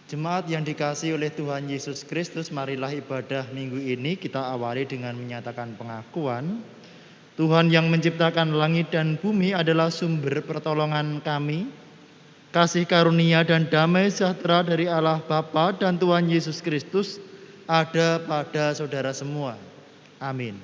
Jemaat yang dikasihi oleh Tuhan Yesus Kristus, marilah ibadah minggu ini kita awali dengan menyatakan pengakuan. Tuhan yang menciptakan langit dan bumi adalah sumber pertolongan kami. Kasih karunia dan damai sejahtera dari Allah Bapa dan Tuhan Yesus Kristus ada pada saudara semua. Amin.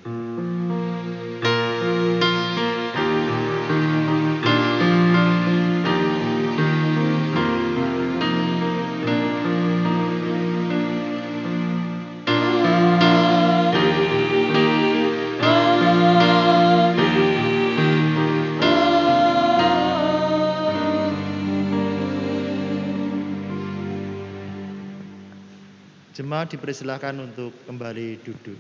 Jemaat dipersilahkan untuk kembali duduk.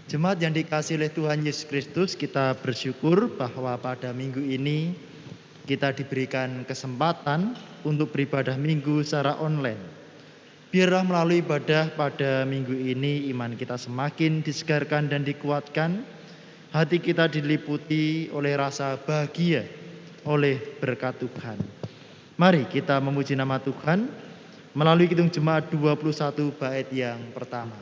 Jemaat yang dikasihi oleh Tuhan Yesus Kristus, kita bersyukur bahwa pada minggu ini kita diberikan kesempatan untuk beribadah minggu secara online. Biarlah melalui ibadah pada minggu ini iman kita semakin disegarkan dan dikuatkan, hati kita diliputi oleh rasa bahagia oleh berkat Tuhan. Mari kita memuji nama Tuhan melalui Kidung Jemaat 21 bait yang pertama.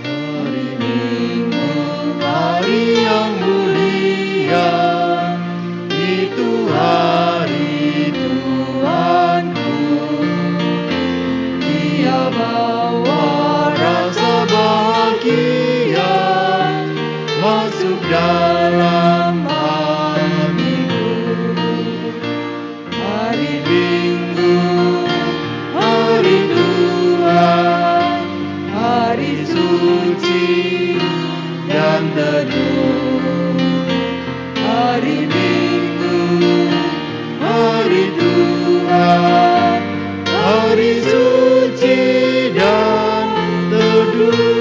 Hari Minggu, hari yang mulia, itu hari Tuhanku. Dia bawa rasa bahagia masuk dalam hatiku. Hari Minggu, hari Tuhan, hari suci dan teduh. Hari Minggu, hari Tuhan, hari suci dan teduh.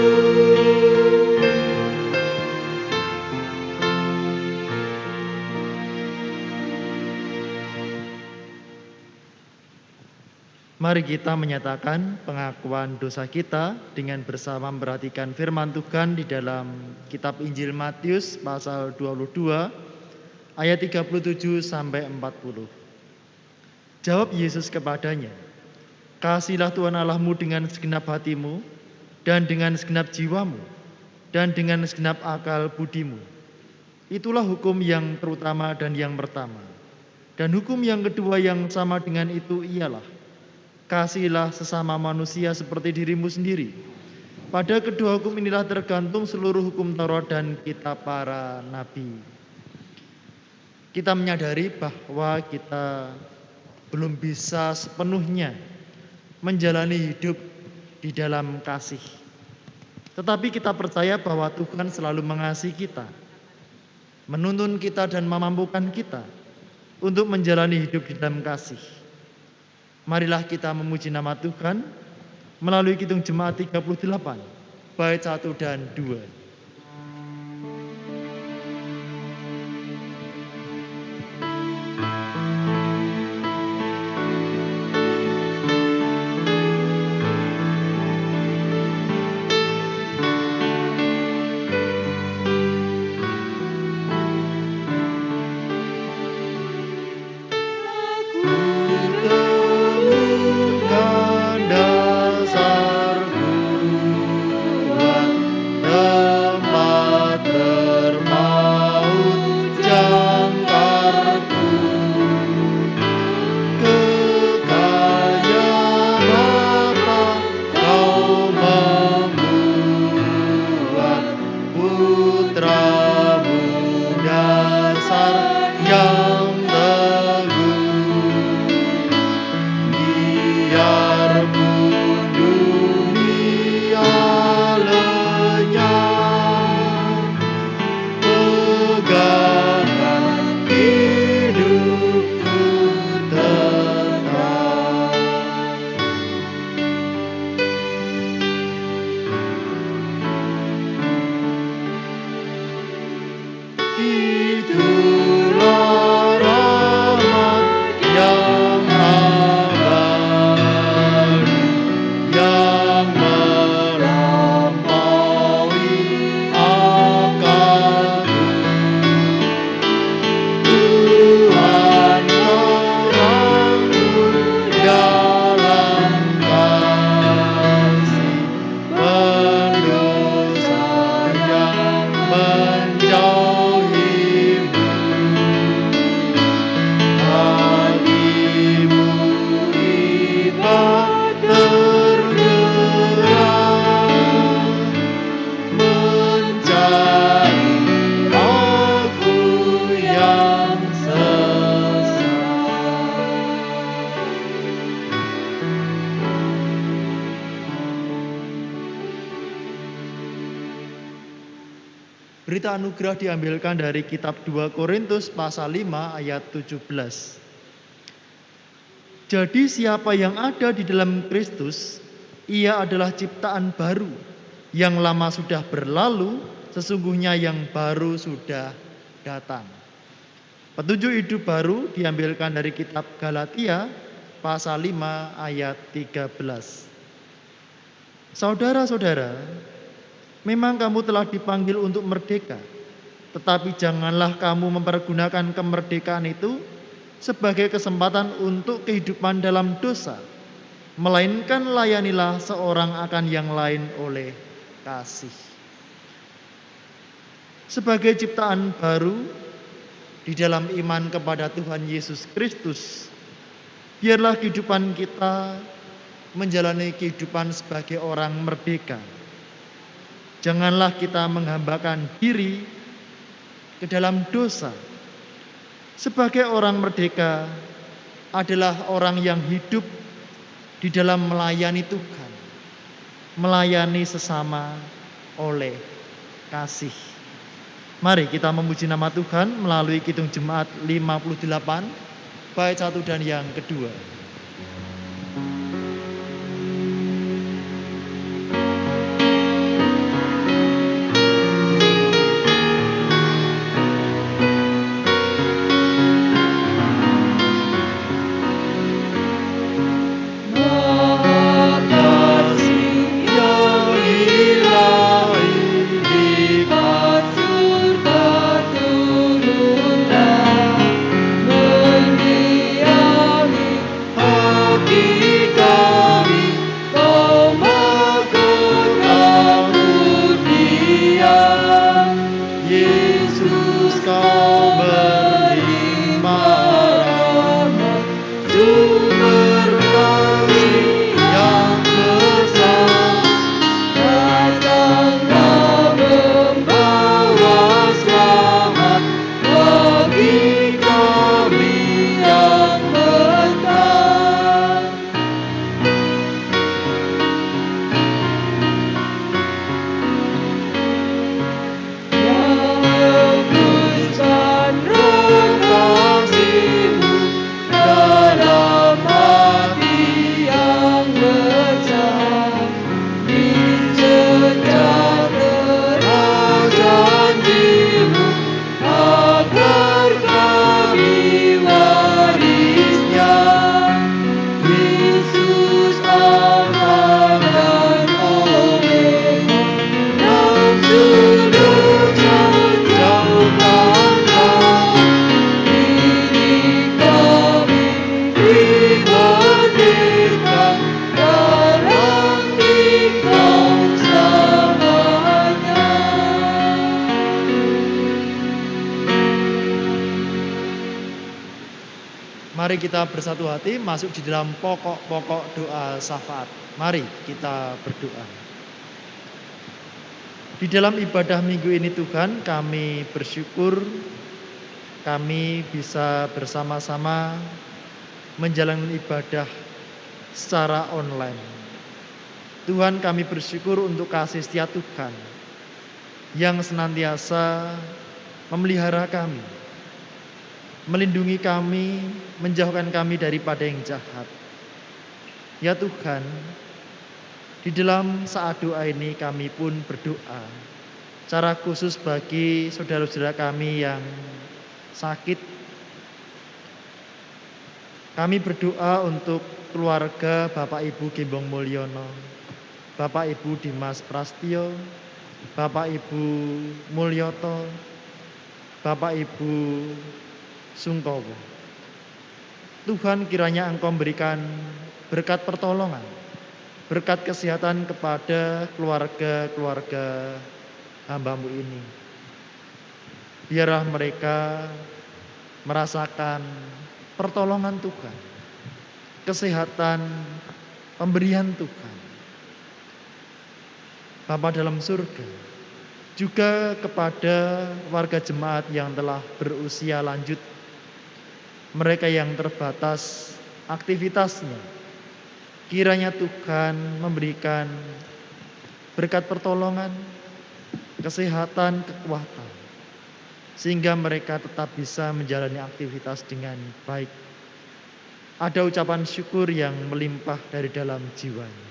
Mari kita menyatakan pengakuan dosa kita dengan bersama memperhatikan firman Tuhan di dalam kitab Injil Matius pasal 22 ayat 37 sampai 40. Jawab Yesus kepadanya, "Kasihilah Tuhan Allahmu dengan segenap hatimu dan dengan segenap jiwamu dan dengan segenap akal budimu. Itulah hukum yang terutama dan yang pertama. Dan hukum yang kedua yang sama dengan itu ialah, kasihilah sesama manusia seperti dirimu sendiri. Pada kedua hukum inilah tergantung seluruh hukum Taurat dan kitab para nabi." Kita menyadari bahwa kita belum bisa sepenuhnya menjalani hidup di dalam kasih. Tetapi kita percaya bahwa Tuhan selalu mengasihi kita, menuntun kita dan memampukan kita untuk menjalani hidup di dalam kasih. Marilah kita memuji nama Tuhan melalui Kidung Jemaat 38, bait 1 dan 2. Berita anugerah diambilkan dari kitab 2 Korintus pasal 5 ayat 17. Jadi siapa yang ada di dalam Kristus, ia adalah ciptaan baru. Yang lama sudah berlalu, sesungguhnya yang baru sudah datang. Petunjuk hidup baru diambilkan dari kitab Galatia pasal 5 ayat 13. Saudara-saudara, memang kamu telah dipanggil untuk merdeka, tetapi janganlah kamu mempergunakan kemerdekaan itu sebagai kesempatan untuk kehidupan dalam dosa, melainkan layanilah seorang akan yang lain oleh kasih. Sebagai ciptaan baru di dalam iman kepada Tuhan Yesus Kristus, biarlah kehidupan kita menjalani kehidupan sebagai orang merdeka. Janganlah kita menghambakan diri ke dalam dosa. Sebagai orang merdeka adalah orang yang hidup di dalam melayani Tuhan, melayani sesama oleh kasih. Mari kita memuji nama Tuhan melalui Kidung Jemaat 58, bait 1 dan yang kedua. Mari kita bersatu hati masuk di dalam pokok-pokok doa syafaat. Mari kita berdoa. Di dalam ibadah minggu ini Tuhan, kami bersyukur kami bisa bersama-sama menjalani ibadah secara online. Tuhan, kami bersyukur untuk kasih setia Tuhan yang senantiasa memelihara kami, melindungi kami, menjauhkan kami daripada yang jahat. Ya Tuhan, di dalam saat doa ini kami pun berdoa secara khusus bagi saudara-saudara kami yang sakit. Kami berdoa untuk keluarga Bapak Ibu Gembong Mulyono, Bapak Ibu Dimas Prastio, Bapak Ibu Mulyoto, Bapak Ibu Sungkowo. Tuhan, kiranya Engkau memberikan berkat pertolongan, berkat kesehatan kepada keluarga-keluarga hamba-Mu ini. Biarlah mereka merasakan pertolongan Tuhan, kesehatan, pemberian Tuhan. Bapa dalam surga, juga kepada warga jemaat yang telah berusia lanjut, mereka yang terbatas aktivitasnya, kiranya Tuhan memberikan berkat pertolongan, kesehatan, kekuatan, sehingga mereka tetap bisa menjalani aktivitas dengan baik. Ada ucapan syukur yang melimpah dari dalam jiwanya.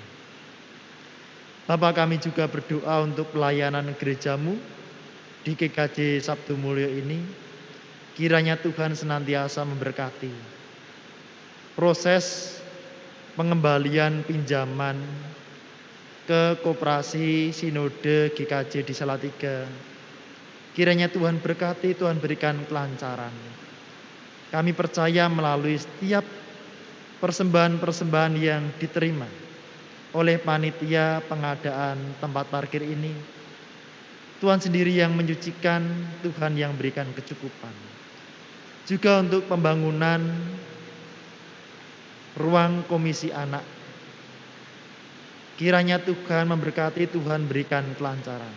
Bapa, kami juga berdoa untuk pelayanan gerejamu di GKJ Sabtu Mulyo ini. Kiranya Tuhan senantiasa memberkati proses pengembalian pinjaman ke Koperasi Sinode GKJ di Salatiga. Kiranya Tuhan berkati, Tuhan berikan kelancaran. Kami percaya melalui setiap persembahan-persembahan yang diterima oleh panitia pengadaan tempat parkir ini, Tuhan sendiri yang menyucikan, Tuhan yang berikan kecukupan. Juga untuk pembangunan ruang komisi anak, kiranya Tuhan memberkati, Tuhan berikan kelancaran.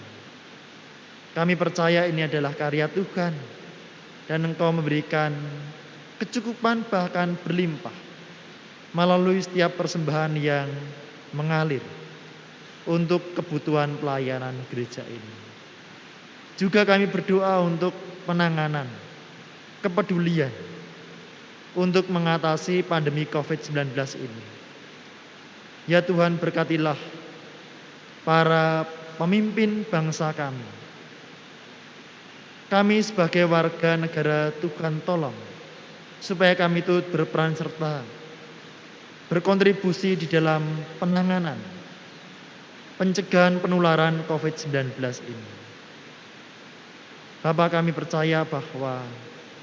Kami percaya ini adalah karya Tuhan dan Engkau memberikan kecukupan bahkan berlimpah melalui setiap persembahan yang mengalir untuk kebutuhan pelayanan gereja ini. Juga kami berdoa untuk penanganan, kepedulian untuk mengatasi pandemi COVID-19 ini. Ya Tuhan, berkatilah para pemimpin bangsa kami. Kami sebagai warga negara Tuhan tolong supaya kami itu berperan serta berkontribusi di dalam penanganan, pencegahan penularan COVID-19 ini. Bapa, kami percaya bahwa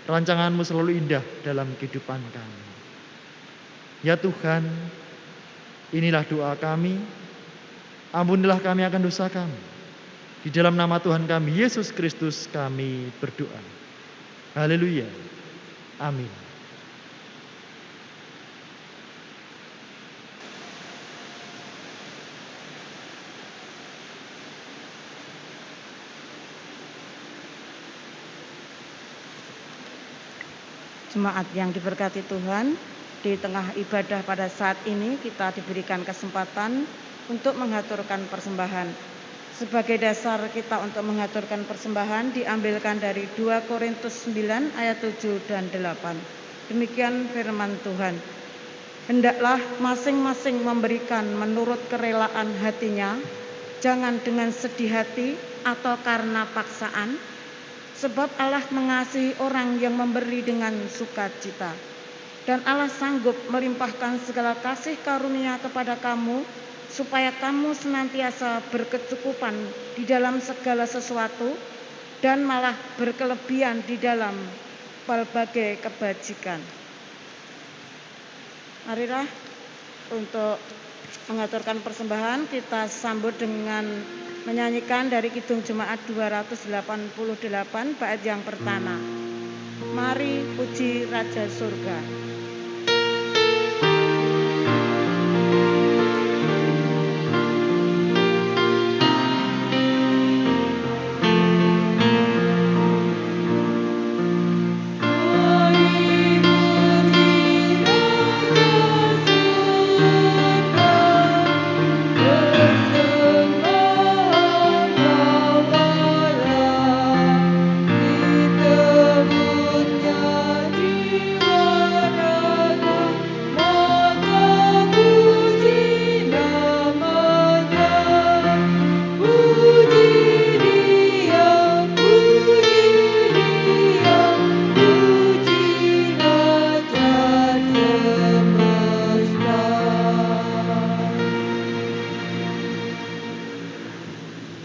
rancangan-Mu selalu indah dalam kehidupan kami. Ya Tuhan, inilah doa kami, ampunilah kami akan dosa kami. Di dalam nama Tuhan kami, Yesus Kristus, kami berdoa. Haleluya. Amin. Jemaat yang diberkati Tuhan, di tengah ibadah pada saat ini kita diberikan kesempatan untuk mengaturkan persembahan. Sebagai dasar kita untuk mengaturkan persembahan diambilkan dari 2 Korintus 9 ayat 7 dan 8. Demikian firman Tuhan. Hendaklah masing-masing memberikan menurut kerelaan hatinya, jangan dengan sedih hati atau karena paksaan, sebab Allah mengasihi orang yang memberi dengan sukacita. Dan Allah sanggup melimpahkan segala kasih karunia kepada kamu, supaya kamu senantiasa berkecukupan di dalam segala sesuatu, dan malah berkelebihan di dalam berbagai kebajikan. Marilah untuk mengaturkan persembahan kita sambut dengan menyanyikan dari Kidung Jemaat 288 bait yang pertama. Mari puji Raja Surga.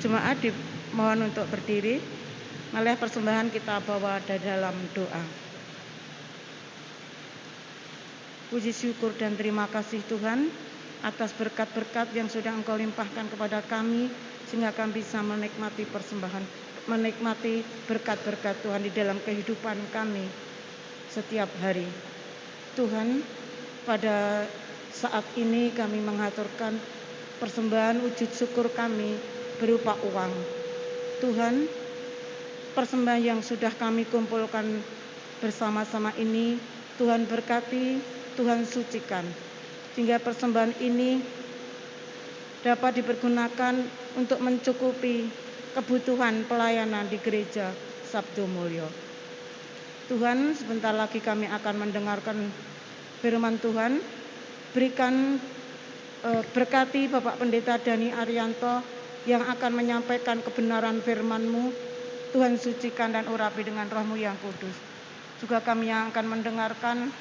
Jemaat dimohon untuk berdiri. Marilah persembahan kita bawa dalam doa. Puji syukur dan terima kasih Tuhan atas berkat-berkat yang sudah Engkau limpahkan kepada kami, sehingga kami bisa menikmati persembahan, menikmati berkat-berkat Tuhan di dalam kehidupan kami setiap hari. Tuhan, pada saat ini kami mengaturkan persembahan wujud syukur kami berupa uang. Tuhan, persembahan yang sudah kami kumpulkan bersama-sama ini, Tuhan berkati, Tuhan sucikan, sehingga persembahan ini dapat dipergunakan untuk mencukupi kebutuhan pelayanan di gereja Sabdo Mulyo. Tuhan, sebentar lagi kami akan mendengarkan firman Tuhan. Berikan berkati Bapak Pendeta Dani Arianto yang akan menyampaikan kebenaran firman-Mu. Tuhan, sucikan dan urapi dengan Roh-Mu yang kudus. Juga kami yang akan mendengarkan,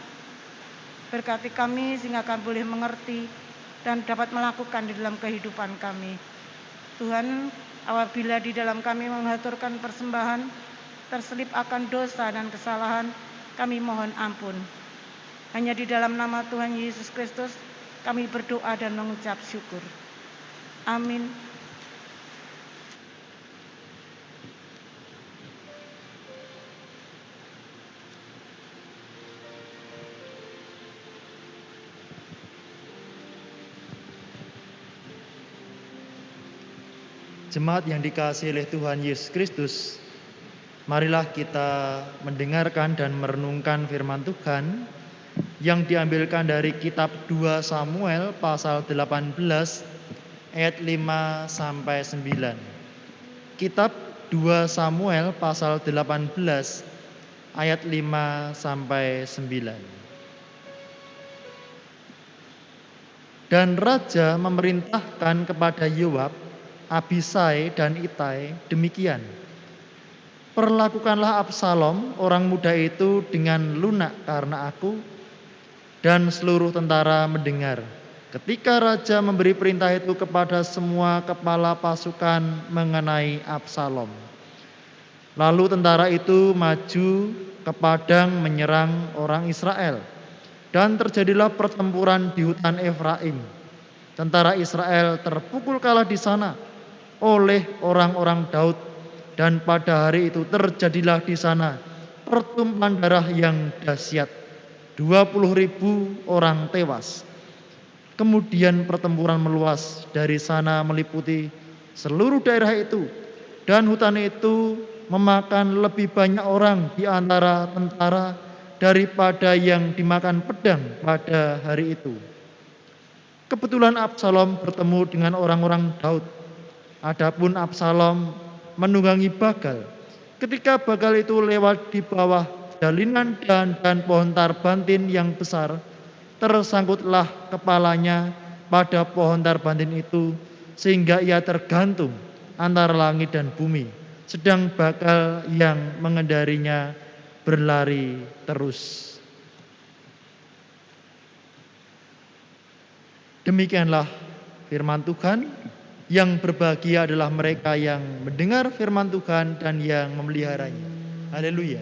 berkati kami sehingga kami boleh mengerti dan dapat melakukan di dalam kehidupan kami. Tuhan, apabila di dalam kami mengaturkan persembahan terselip akan dosa dan kesalahan, kami mohon ampun. Hanya di dalam nama Tuhan Yesus Kristus kami berdoa dan mengucap syukur. Amin. Jemaat yang dikasihi oleh Tuhan Yesus Kristus, marilah kita mendengarkan dan merenungkan firman Tuhan yang diambilkan dari kitab 2 Samuel pasal 18 ayat 5 sampai 9. Kitab 2 Samuel pasal 18 ayat 5 sampai 9. Dan raja memerintahkan kepada Yoab, Abisai dan Itai demikian: perlakukanlah Absalom orang muda itu dengan lunak karena aku. Dan seluruh tentara mendengar ketika raja memberi perintah itu kepada semua kepala pasukan mengenai Absalom. Lalu tentara itu maju ke padang menyerang orang Israel, dan terjadilah pertempuran di hutan Efraim. Tentara Israel terpukul kalah di sana oleh orang-orang Daud, dan pada hari itu terjadilah di sana pertumpahan darah yang dahsyat, 20.000 orang tewas. Kemudian pertempuran meluas dari sana meliputi seluruh daerah itu, dan hutan itu memakan lebih banyak orang di antara tentara daripada yang dimakan pedang pada hari itu. Kebetulan Absalom bertemu dengan orang-orang Daud. Adapun Absalom menunggangi bagal. Ketika bagal itu lewat di bawah jalinan dan pohon tarbantin yang besar, tersangkutlah kepalanya pada pohon tarbantin itu, sehingga ia tergantung antara langit dan bumi, sedang bagal yang mengendarinya berlari terus. Demikianlah firman Tuhan. Yang berbahagia adalah mereka yang mendengar firman Tuhan dan yang memeliharanya. Haleluya.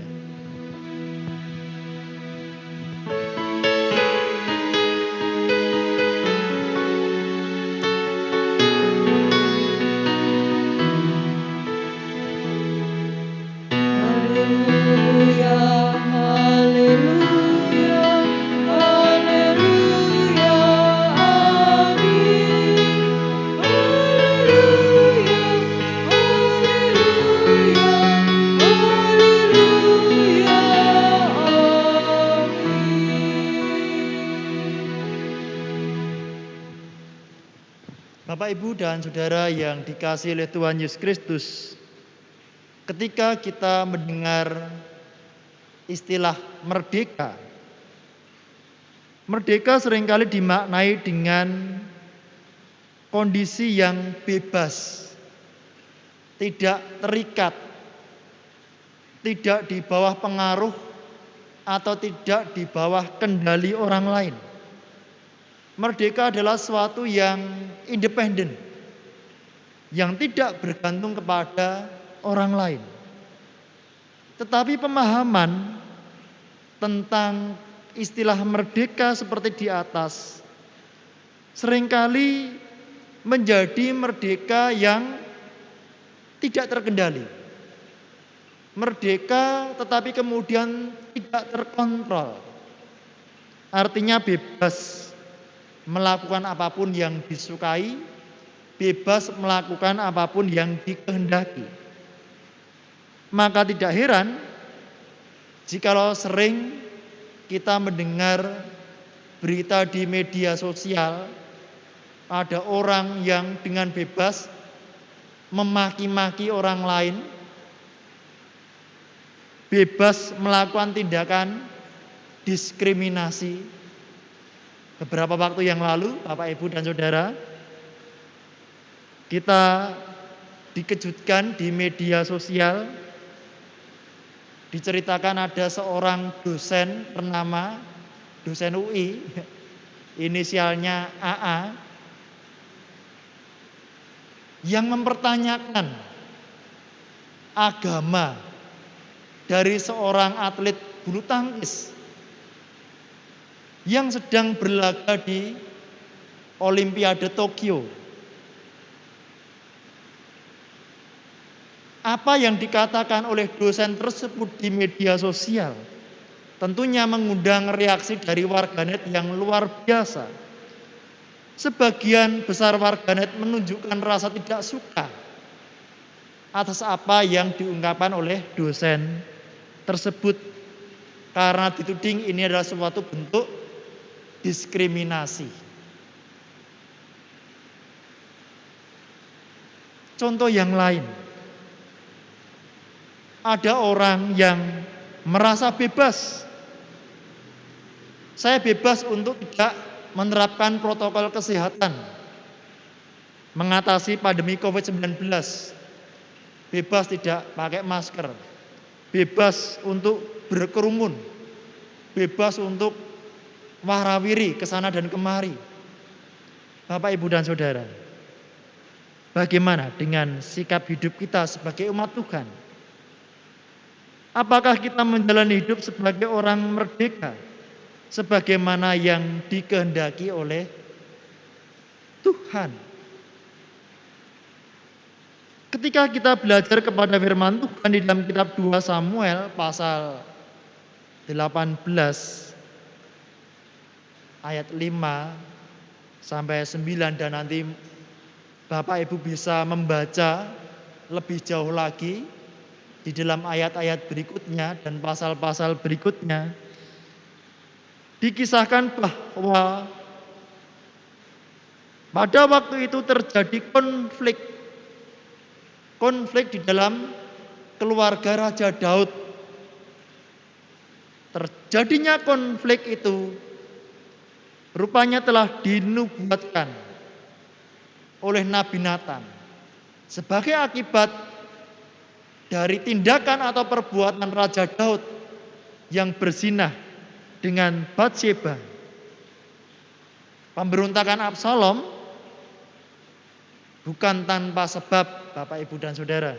Bapak, Ibu, dan Saudara yang dikasihi oleh Tuhan Yesus Kristus, ketika kita mendengar istilah merdeka, merdeka seringkali dimaknai dengan kondisi yang bebas, tidak terikat, tidak di bawah pengaruh atau tidak di bawah kendali orang lain. Merdeka adalah sesuatu yang independen, yang tidak bergantung kepada orang lain. Tetapi pemahaman tentang istilah merdeka seperti di atas seringkali menjadi merdeka yang tidak terkendali. Merdeka tetapi kemudian tidak terkontrol. Artinya bebas melakukan apapun yang disukai, bebas melakukan apapun yang dikehendaki. Maka tidak heran jikalau sering kita mendengar berita di media sosial, ada orang yang dengan bebas memaki-maki orang lain, bebas melakukan tindakan diskriminasi. Beberapa waktu yang lalu, Bapak, Ibu, dan Saudara, kita dikejutkan di media sosial, diceritakan ada seorang dosen bernama dosen UI, inisialnya AA, yang mempertanyakan agama dari seorang atlet bulu tangkis yang sedang berlaga di Olimpiade Tokyo. Apa yang dikatakan oleh dosen tersebut di media sosial tentunya mengundang reaksi dari warganet yang luar biasa. Sebagian besar warganet menunjukkan rasa tidak suka atas apa yang diungkapkan oleh dosen tersebut karena dituding ini adalah suatu bentuk diskriminasi. Contoh yang lain, ada orang yang merasa bebas. Saya bebas untuk tidak menerapkan protokol kesehatan mengatasi pandemi COVID-19. Bebas tidak pakai masker, bebas untuk berkerumun, bebas untuk warawiri ke sana dan kemari. Bapak, Ibu, dan Saudara, bagaimana dengan sikap hidup kita sebagai umat Tuhan? Apakah kita menjalani hidup sebagai orang merdeka, sebagaimana yang dikehendaki oleh Tuhan? Ketika kita belajar kepada firman Tuhan di dalam kitab 2 Samuel pasal 18 ayat 5 sampai 9, dan nanti Bapak Ibu bisa membaca lebih jauh lagi di dalam ayat-ayat berikutnya dan pasal-pasal berikutnya, dikisahkan bahwa pada waktu itu terjadi konflik di dalam keluarga Raja Daud. Terjadinya konflik itu rupanya telah dinubuatkan oleh Nabi Natan sebagai akibat dari tindakan atau perbuatan Raja Daud yang berzinah dengan Batsheba. Pemberontakan Absalom bukan tanpa sebab, Bapak, Ibu, dan Saudara.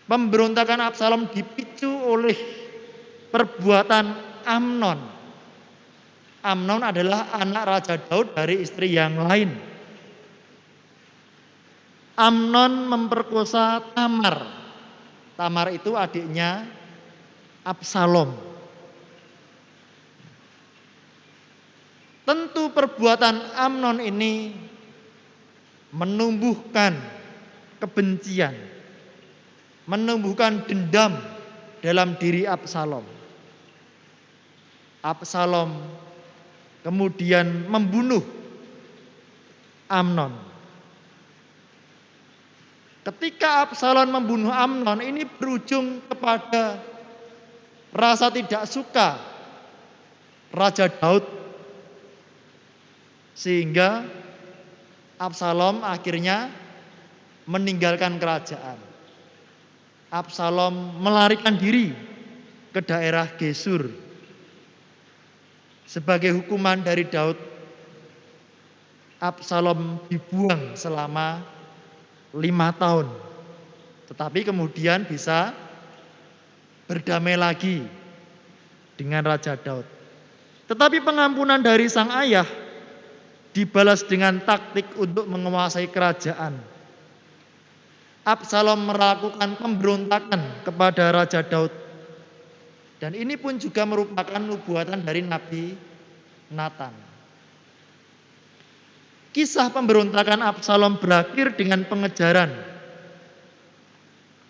Pemberontakan Absalom dipicu oleh perbuatan Amnon. Amnon adalah anak Raja Daud dari istri yang lain. Amnon memperkosa Tamar. Tamar itu adiknya Absalom. Tentu perbuatan Amnon ini menumbuhkan kebencian, menumbuhkan dendam dalam diri Absalom. Absalom kemudian membunuh Amnon. Ketika Absalom membunuh Amnon, ini berujung kepada rasa tidak suka Raja Daud, sehingga Absalom akhirnya meninggalkan kerajaan. Absalom melarikan diri ke daerah Gesur. Sebagai hukuman dari Daud, Absalom dibuang selama 5 tahun. Tetapi kemudian bisa berdamai lagi dengan Raja Daud. Tetapi pengampunan dari sang ayah dibalas dengan taktik untuk menguasai kerajaan. Absalom melakukan pemberontakan kepada Raja Daud. Dan ini pun juga merupakan nubuatan dari Nabi Natan. Kisah pemberontakan Absalom berakhir dengan pengejaran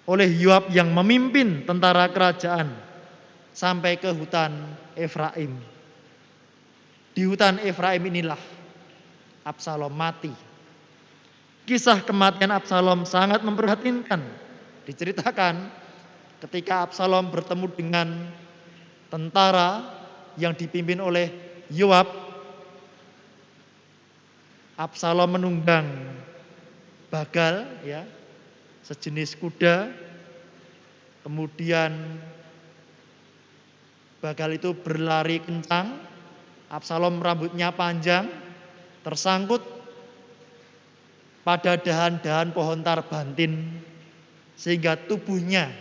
oleh Yoab yang memimpin tentara kerajaan sampai ke hutan Efraim. Di hutan Efraim inilah Absalom mati. Kisah kematian Absalom sangat memprihatinkan. Diceritakan ketika Absalom bertemu dengan tentara yang dipimpin oleh Yoab, Absalom menunggang bagal, ya, sejenis kuda. Kemudian bagal itu berlari kencang. Absalom rambutnya panjang, tersangkut pada dahan-dahan pohon tarbantin sehingga tubuhnya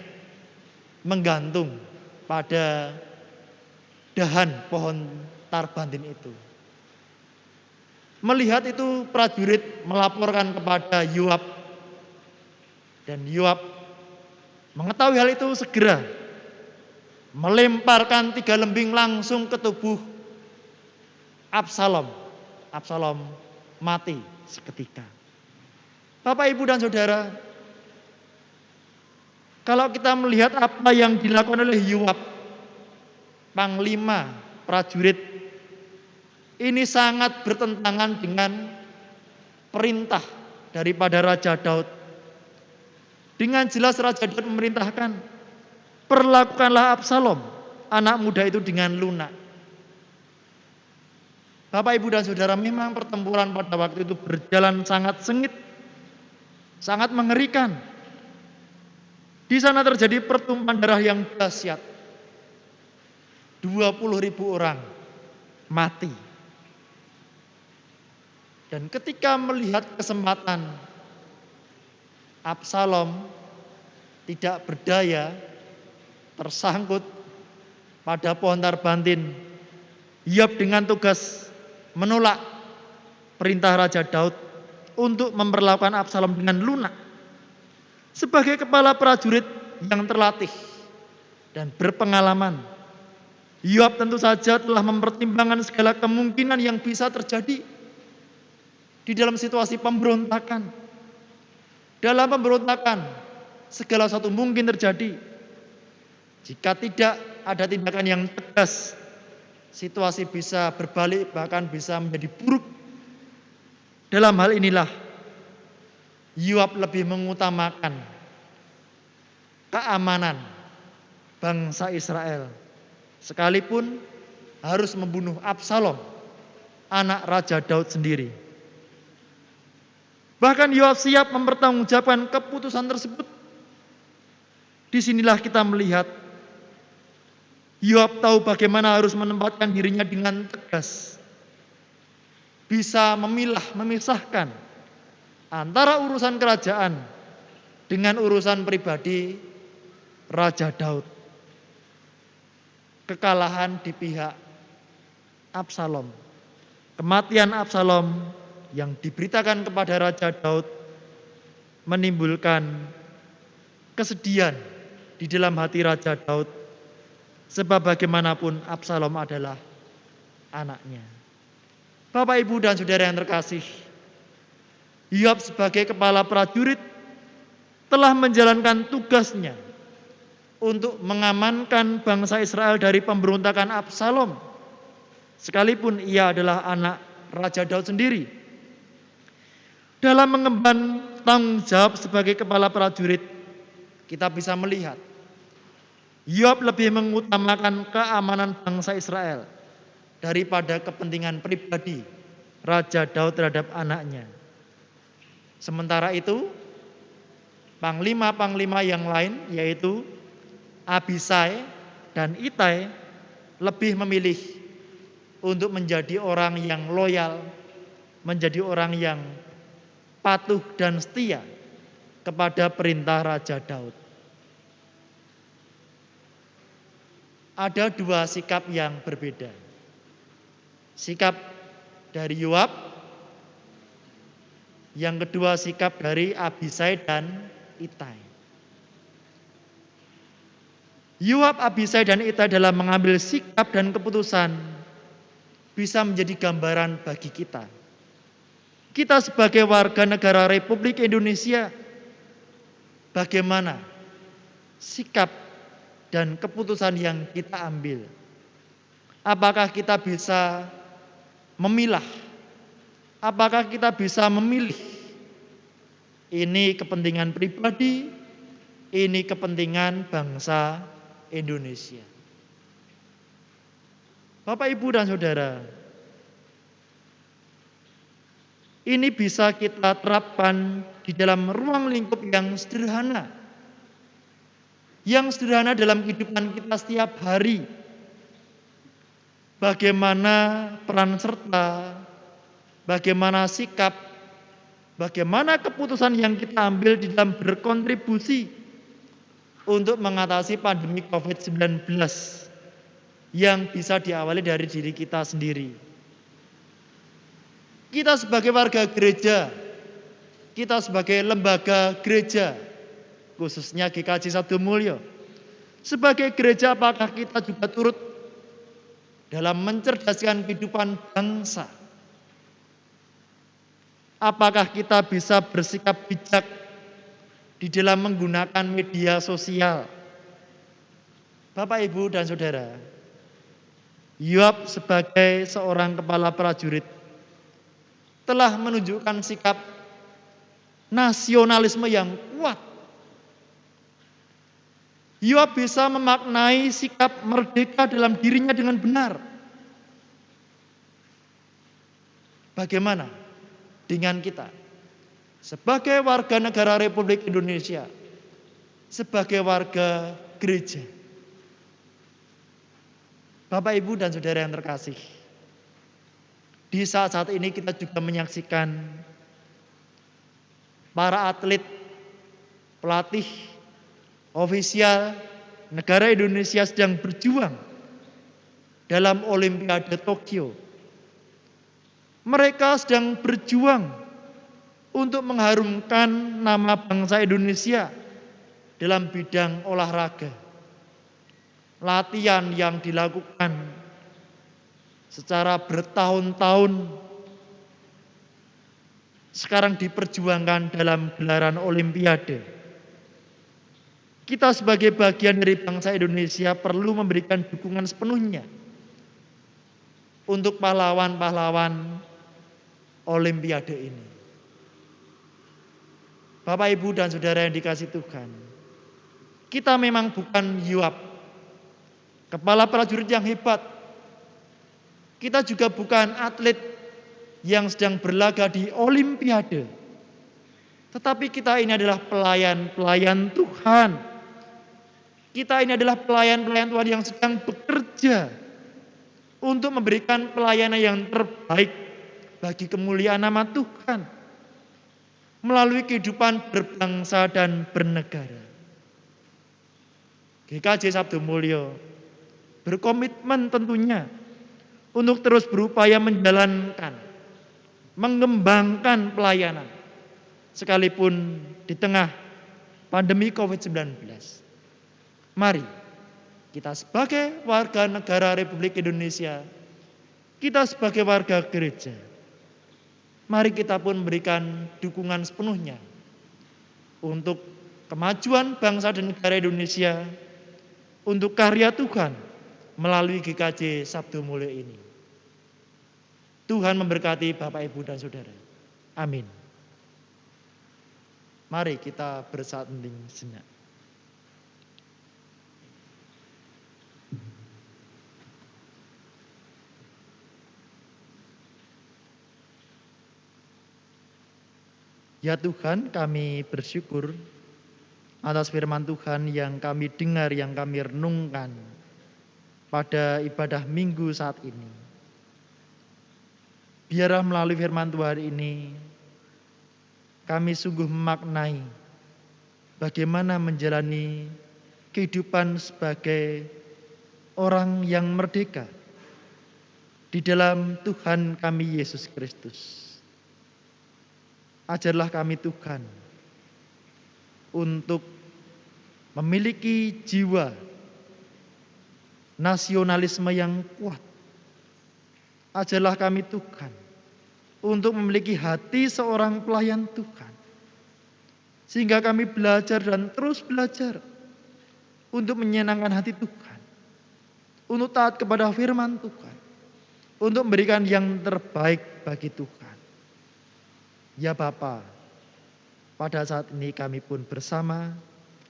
menggantung pada dahan pohon tarbantin itu. Melihat itu prajurit melaporkan kepada Yoab, dan Yoab mengetahui hal itu segera melemparkan 3 lembing langsung ke tubuh Absalom. Absalom mati seketika. Bapak, Ibu, dan Saudara, kalau kita melihat apa yang dilakukan oleh Yoab, panglima prajurit, ini sangat bertentangan dengan perintah daripada Raja Daud. Dengan jelas Raja Daud memerintahkan, perlakukanlah Absalom, anak muda itu, dengan lunak. Bapak, Ibu, dan Saudara, memang pertempuran pada waktu itu berjalan sangat sengit, sangat mengerikan. Di sana terjadi pertumpahan darah yang dahsyat. 20.000 orang mati. Dan ketika melihat kesempatan Absalom tidak berdaya, tersangkut pada pohon tarbantin, Yoab dengan tugas menolak perintah Raja Daud untuk memperlakukan Absalom dengan lunak. Sebagai kepala prajurit yang terlatih dan berpengalaman, Yoab tentu saja telah mempertimbangkan segala kemungkinan yang bisa terjadi di dalam situasi pemberontakan. Dalam pemberontakan, segala sesuatu mungkin terjadi. Jika tidak ada tindakan yang tegas, situasi bisa berbalik, bahkan bisa menjadi buruk. Dalam hal inilah Yoab lebih mengutamakan keamanan bangsa Israel, sekalipun harus membunuh Absalom, anak Raja Daud sendiri. Bahkan Yoab siap mempertanggungjawabkan keputusan tersebut. Disinilah kita melihat Yoab tahu bagaimana harus menempatkan dirinya dengan tegas, bisa memilah, memisahkan antara urusan kerajaan dengan urusan pribadi Raja Daud. Kekalahan di pihak Absalom, kematian Absalom yang diberitakan kepada Raja Daud menimbulkan kesedihan di dalam hati Raja Daud, sebab bagaimanapun Absalom adalah anaknya. Bapak, Ibu, dan Saudara yang terkasih, Yoab sebagai kepala prajurit telah menjalankan tugasnya untuk mengamankan bangsa Israel dari pemberontakan Absalom, sekalipun ia adalah anak Raja Daud sendiri. Dalam mengemban tanggung jawab sebagai kepala prajurit, kita bisa melihat Yoab lebih mengutamakan keamanan bangsa Israel daripada kepentingan pribadi Raja Daud terhadap anaknya. Sementara itu, panglima-panglima yang lain, yaitu Abisai dan Itai, lebih memilih untuk menjadi orang yang loyal, menjadi orang yang patuh dan setia kepada perintah Raja Daud. Ada 2 sikap yang berbeda. Sikap dari Yoab, yang kedua sikap dari Abisai dan Itai. Yoab, Abisai, dan Itai dalam mengambil sikap dan keputusan bisa menjadi gambaran bagi kita. Kita sebagai warga negara Republik Indonesia, bagaimana sikap dan keputusan yang kita ambil? Apakah kita bisa memilah? Apakah kita bisa memilih Ini kepentingan pribadi, ini kepentingan bangsa Indonesia. Bapak, Ibu, dan Saudara, ini bisa kita terapkan di dalam ruang lingkup yang sederhana. Yang sederhana dalam kehidupan kita setiap hari. Bagaimana peran serta, bagaimana sikap, bagaimana keputusan yang kita ambil di dalam berkontribusi untuk mengatasi pandemi COVID-19 yang bisa diawali dari diri kita sendiri. Kita sebagai warga gereja, kita sebagai lembaga gereja, khususnya GKJ Sabdo Mulyo, sebagai gereja apakah kita juga turut dalam mencerdaskan kehidupan bangsa? Apakah kita bisa bersikap bijak di dalam menggunakan media sosial? Bapak, Ibu, dan Saudara, Yoab sebagai seorang kepala prajurit telah menunjukkan sikap nasionalisme yang kuat. Yoab bisa memaknai sikap merdeka dalam dirinya dengan benar. Bagaimana dengan kita sebagai warga negara Republik Indonesia, sebagai warga gereja? Bapak, Ibu, dan Saudara yang terkasih, di saat-saat ini kita juga menyaksikan para atlet, pelatih, ofisial negara Indonesia sedang berjuang dalam Olimpiade Tokyo. Mereka sedang berjuang untuk mengharumkan nama bangsa Indonesia dalam bidang olahraga. Latihan yang dilakukan secara bertahun-tahun sekarang diperjuangkan dalam gelaran Olimpiade. Kita sebagai bagian dari bangsa Indonesia perlu memberikan dukungan sepenuhnya untuk pahlawan-pahlawan Olimpiade ini. Bapak, Ibu, dan Saudara yang dikasihi Tuhan, kita memang bukan Yoab, kepala prajurit yang hebat. Kita juga bukan atlet yang sedang berlaga di Olimpiade. Tetapi kita ini adalah pelayan-pelayan Tuhan. Kita ini adalah pelayan-pelayan Tuhan yang sedang bekerja untuk memberikan pelayanan yang terbaik bagi kemuliaan nama Tuhan melalui kehidupan berbangsa dan bernegara. GKJ Sabdo Mulyo berkomitmen tentunya untuk terus berupaya menjalankan, mengembangkan pelayanan sekalipun di tengah pandemi COVID-19. Mari kita sebagai warga negara Republik Indonesia, kita sebagai warga gereja, mari kita pun memberikan dukungan sepenuhnya untuk kemajuan bangsa dan negara Indonesia, untuk karya Tuhan melalui GKJ Sabdo Mulyo ini. Tuhan memberkati Bapak, Ibu, dan Saudara. Amin. Mari kita bersatu hening sejenak. Ya Tuhan, kami bersyukur atas firman Tuhan yang kami dengar, yang kami renungkan pada ibadah minggu saat ini. Biarlah melalui firman Tuhan ini kami sungguh memaknai bagaimana menjalani kehidupan sebagai orang yang merdeka di dalam Tuhan kami Yesus Kristus. Ajarlah kami Tuhan untuk memiliki jiwa nasionalisme yang kuat. Ajarlah kami Tuhan untuk memiliki hati seorang pelayan Tuhan. Sehingga kami belajar dan terus belajar untuk menyenangkan hati Tuhan. Untuk taat kepada firman Tuhan. Untuk memberikan yang terbaik bagi Tuhan. Ya Bapa, Pada saat ini kami pun bersama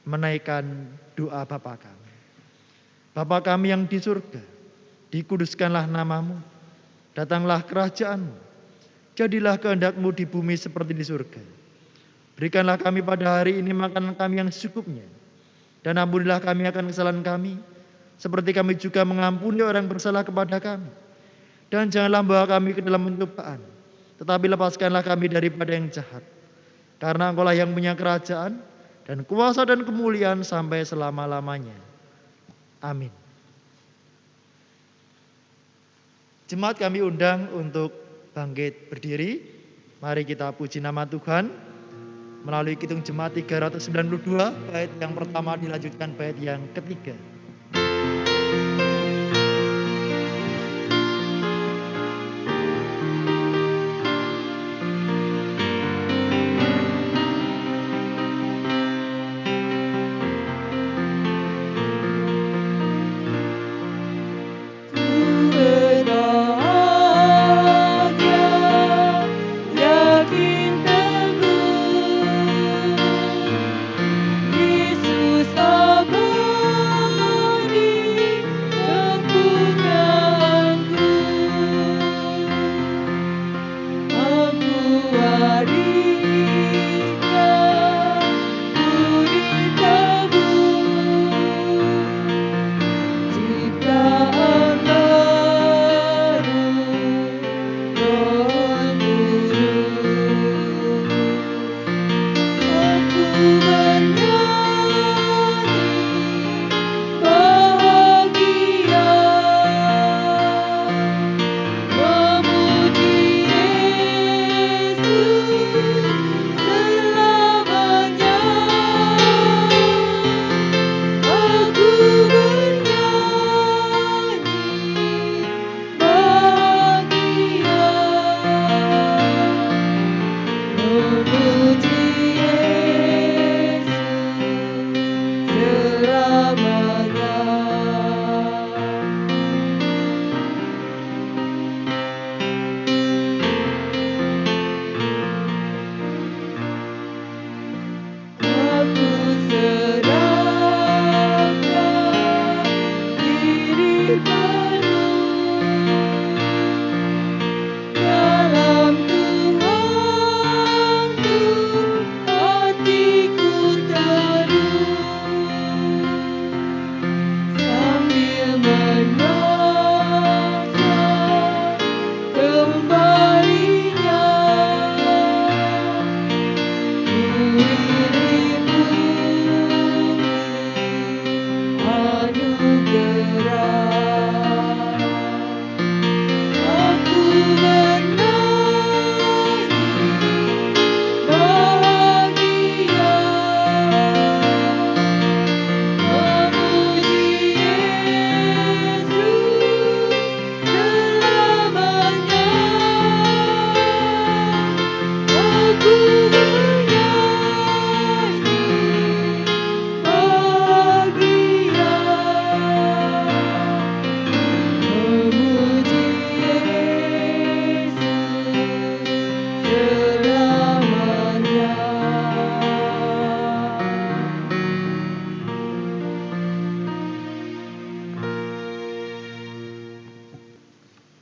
menaikkan doa Bapa kami. Bapa kami yang di surga, dikuduskanlah namamu, datanglah kerajaanmu, jadilah kehendak-Mu di bumi seperti di surga. Berikanlah kami pada hari ini makanan kami yang secukupnya, dan ampunilah kami akan kesalahan kami, seperti kami juga mengampuni orang bersalah kepada kami. Dan janganlah membawa kami ke dalam pencobaan, tetapi lepaskanlah kami daripada yang jahat. Karena Engkaulah yang punya kerajaan, dan kuasa dan kemuliaan sampai selama-lamanya. Amin. Jemaat kami undang untuk bangkit berdiri. Mari kita puji nama Tuhan melalui Kidung Jemaat 392, bait yang pertama dilanjutkan bait yang ketiga.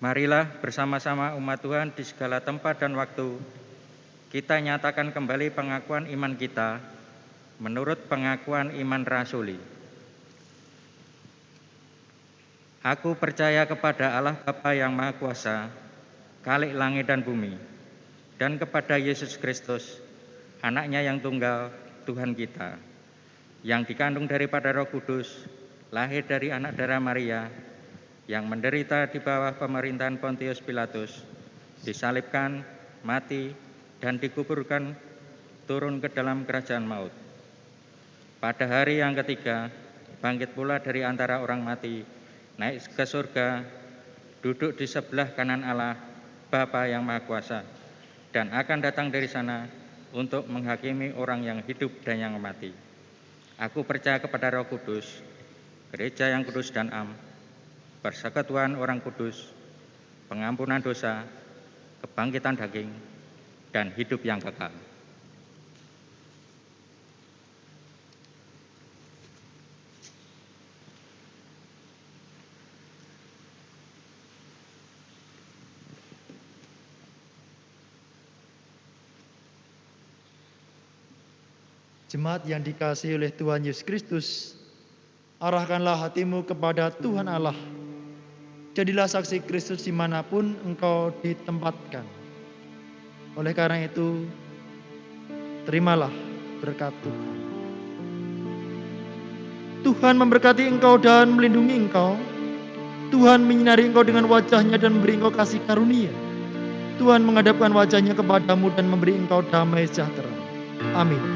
Marilah bersama-sama umat Tuhan di segala tempat dan waktu kita nyatakan kembali pengakuan iman kita menurut pengakuan iman rasuli. Aku percaya kepada Allah Bapa yang Maha Kuasa, Khalik langit dan bumi, dan kepada Yesus Kristus, Anaknya yang tunggal, Tuhan kita, yang dikandung daripada Roh Kudus, lahir dari anak darah Maria, yang menderita di bawah pemerintahan Pontius Pilatus, disalibkan, mati, dan dikuburkan, turun ke dalam kerajaan maut. Pada hari yang ketiga, bangkit pula dari antara orang mati, naik ke surga, duduk di sebelah kanan Allah, Bapa yang Maha Kuasa, dan akan datang dari sana untuk menghakimi orang yang hidup dan yang mati. Aku percaya kepada Roh Kudus, gereja yang kudus dan am, persekutuan orang kudus, pengampunan dosa, kebangkitan daging, dan hidup yang kekal. Jemaat yang dikasihi oleh Tuhan Yesus Kristus, arahkanlah hatimu kepada Tuhan Allah. Jadilah saksi Kristus dimanapun engkau ditempatkan. Oleh karena itu, terimalah berkat Tuhan. Tuhan memberkati engkau dan melindungi engkau. Tuhan menyinari engkau dengan wajah-Nya dan memberi engkau kasih karunia. Tuhan menghadapkan wajah-Nya kepadamu dan memberi engkau damai sejahtera. Amin.